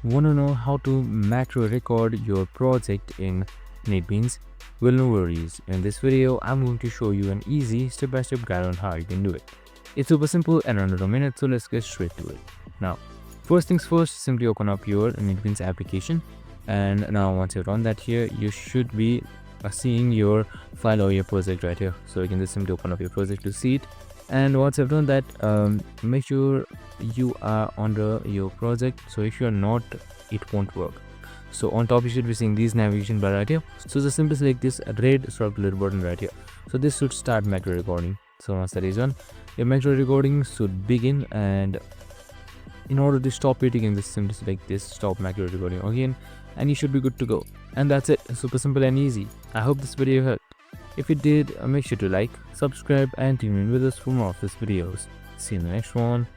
Want to know how to macro record your project in NetBeans? Well, no worries. In this video, I'm going to show you an easy step-by-step guide on how you can do it. It's super simple and under a minute, so let's get straight to it. Now, first things first, simply open up your NetBeans application. And now once you've done that here, you should be seeing your file or your project right here. So you can just simply open up your project to see it. And once I've done that, make sure you are under your project. So if you're not, it won't work. So on top you should be seeing these navigation bar right here. So just simply select this red circular button right here. So this should start macro recording. So once that is done, your macro recording should begin, and in order to stop it, you can just simply select this stop macro recording again, and you should be good to go. And that's it. Super simple and easy. I hope this video helped. If it did, make sure to like, subscribe and tune in with us for more of these videos. See you in the next one.